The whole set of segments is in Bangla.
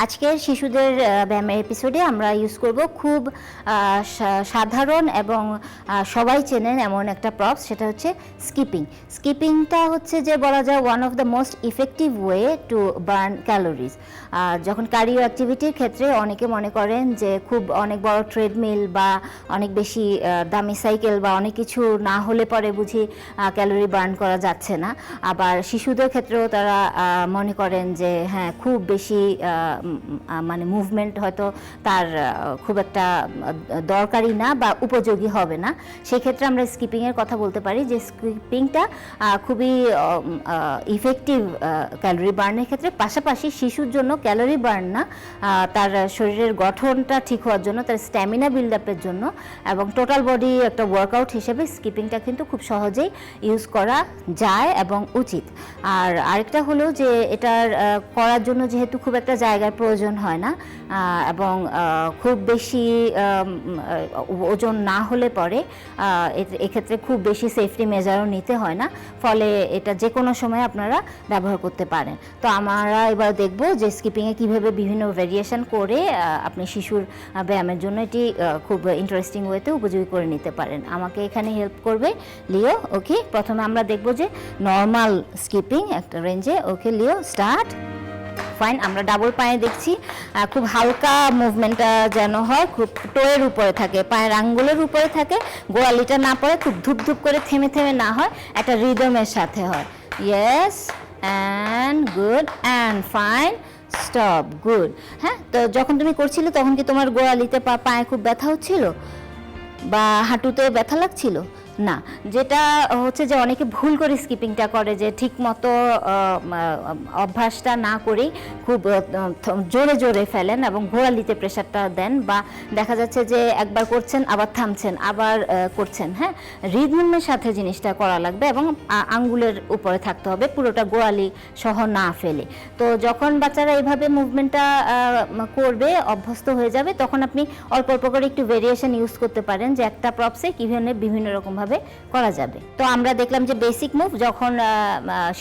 আজকের শিশুদের ব্যায়ামের এপিসোডে আমরা ইউজ করব খুব সাধারণ এবং সবাই চেনেন এমন একটা প্রপস, সেটা হচ্ছে স্কিপিং। স্কিপিংটা হচ্ছে যে বলা যায় one of the most effective way to burn calories. যখন কার্ডিও অ্যাক্টিভিটির ক্ষেত্রে অনেকে মনে করেন যে খুব অনেক বড় ট্রেডমিল বা অনেক বেশি দামি সাইকেল বা অনেক কিছু না হলে পরে বুঝি ক্যালোরি বার্ন করা যাচ্ছে না। আবার শিশুদের ক্ষেত্রেও তারা মনে করেন যে হ্যাঁ খুব বেশি মানে মুভমেন্ট হয়তো তার খুব একটা দরকারি না বা উপযোগী হবে না। সেই ক্ষেত্রে আমরা স্কিপিংয়ের কথা বলতে পারি যে স্কিপিংটা খুবই ইফেক্টিভ ক্যালোরি বার্নের ক্ষেত্রে, পাশাপাশি শিশুর জন্য ক্যালোরি বার্ন না, তার শরীরের গঠনটা ঠিক হওয়ার জন্য, তার স্ট্যামিনা বিল্ড আপের জন্য এবং টোটাল বডি একটা ওয়ার্কআউট হিসেবে স্কিপিংটা কিন্তু খুব সহজেই ইউজ করা যায় এবং উচিত। আর আরেকটা হলো যে এটার করার জন্য যেহেতু খুব একটা জায়গার প্রয়োজন হয় না এবং খুব বেশি ওজন না হলে পরে এক্ষেত্রে খুব বেশি সেফটি মেজারও নিতে হয় না, ফলে এটা যে কোনো সময় আপনারা ব্যবহার করতে পারেন। তো আমরা এবার দেখব যে স্কিপিংয়ে কীভাবে বিভিন্ন ভেরিয়েশন করে আপনি শিশুর ব্যায়ামের জন্য এটি খুব ইন্টারেস্টিং ওয়েতে উপযোগী করে নিতে পারেন। আমাকে এখানে হেল্প করবে লিও। ওকে, প্রথমে আমরা দেখব যে নর্মাল স্কিপিং একটা রেঞ্জে। ওকে লিও, স্টার্ট। ফাইন, আমরা ডাবল পায়ে দেখছি, খুব হালকা মুভমেন্টটা যেন হয়, খুব টোয়ের উপরে থাকে, পায়ের আঙ্গুলের উপরে থাকে, গোড়ালিটা না পড়ে, খুব ধুপ ধুপ করে থেমে থেমে না হয়, একটা রিদমের সাথে হয়। Yes, and good, and fine, stop, good. হ্যাঁ, তো যখন তুমি করছিলে তখন কি তোমার গোড়ালিতে পায়ে খুব ব্যথা হচ্ছিল বা হাঁটুতে ব্যথা লাগছিল? না, যেটা হচ্ছে যে অনেকে ভুল করে স্কিপিংটা করে, যে ঠিক মতো অভ্যাসটা না করেই খুব জোরে জোরে ফেলেন এবং গোড়ালিতে প্রেশারটা দেন, বা দেখা যাচ্ছে যে একবার করছেন আবার থামছেন আবার করছেন। হ্যাঁ, রিদমের সাথে জিনিসটা করা লাগবে এবং আঙ্গুলের উপরে থাকতে হবে, পুরোটা গোড়ালি সহ না ফেলে। তো যখন বাচ্চারা এইভাবে মুভমেন্টটা করবে, অভ্যস্ত হয়ে যাবে, তখন আপনি অল্প অল্প করে একটু ভেরিয়েশন ইউজ করতে পারেন, যে একটা প্রপসে কীভাবে বিভিন্ন রকমভাবে করা যাবে। তো আমরা দেখলাম যে বেসিক মুভ যখন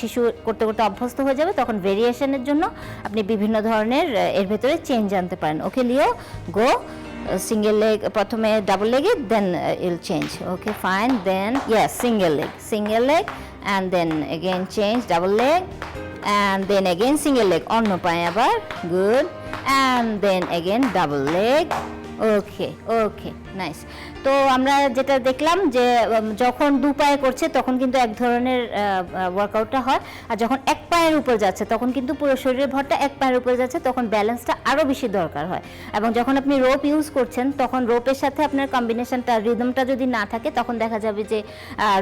শিশু করতে করতে অভ্যস্ত হয়ে যাবে, তখন ভেরিয়েশনের জন্য আপনি বিভিন্ন ধরনের এর ভেতরে চেঞ্জ আনতে পারেন। Okay Leo, go. Single leg, প্রথমে ডাবল লেগে, then I'll change. Okay fine, then yes single leg and then again change double leg and then again single leg, অন্য পায়ে আবার, good, and then again double leg. Okay okay, nice. তো আমরা যেটা দেখলাম যে যখন দু পায়ে করছে তখন কিন্তু এক ধরনের ওয়ার্কআউটটা হয়, আর যখন এক পায়ের উপর যাচ্ছে তখন কিন্তু পুরো শরীরের ভরটা এক পায়ের উপরে যাচ্ছে, তখন ব্যালেন্সটা আরও বেশি দরকার হয়। এবং যখন আপনি রোপ ইউজ করছেন তখন রোপের সাথে আপনার কম্বিনেশনটা, রিদমটা যদি না থাকে, তখন দেখা যাবে যে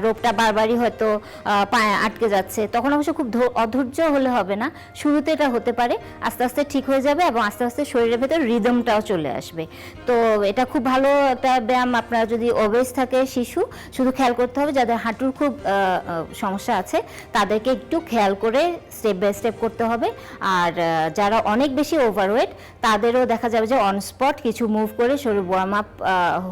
রোপটা বারবারই হয়তো পায়ে আটকে যাচ্ছে। তখন অবশ্য খুব অধৈর্য হলে হবে না, শুরুতে এটা হতে পারে, আস্তে আস্তে ঠিক হয়ে যাবে এবং আস্তে আস্তে শরীরের ভেতর রিদমটাও চলে আসবে। তো এটা খুব ভালো একটা ব্যায়াম। আপনারা যদি ওবেস থাকে শিশু, শুধু খেয়াল করতে হবে যাদের হাঁটুর খুব সমস্যা আছে তাদেরকে একটু খেয়াল করে স্টেপ বাই স্টেপ করতে হবে। আর যারা অনেক বেশি ওভারওয়েট তাদেরও দেখা যাবে যে অন স্পট কিছু মুভ করে শরীর ওয়ার্ম আপ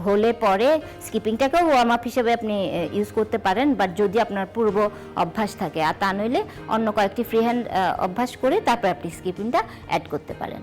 হলে পরে স্কিপিংটাকেও ওয়ার্ম আপ হিসেবে আপনি ইউজ করতে পারেন, বাট যদি আপনার পূর্ব অভ্যাস থাকে। আর তা নইলে অন্য কয়েকটি ফ্রি হ্যান্ড অভ্যাস করে তারপর আপনি স্কিপিংটা অ্যাড করতে পারেন।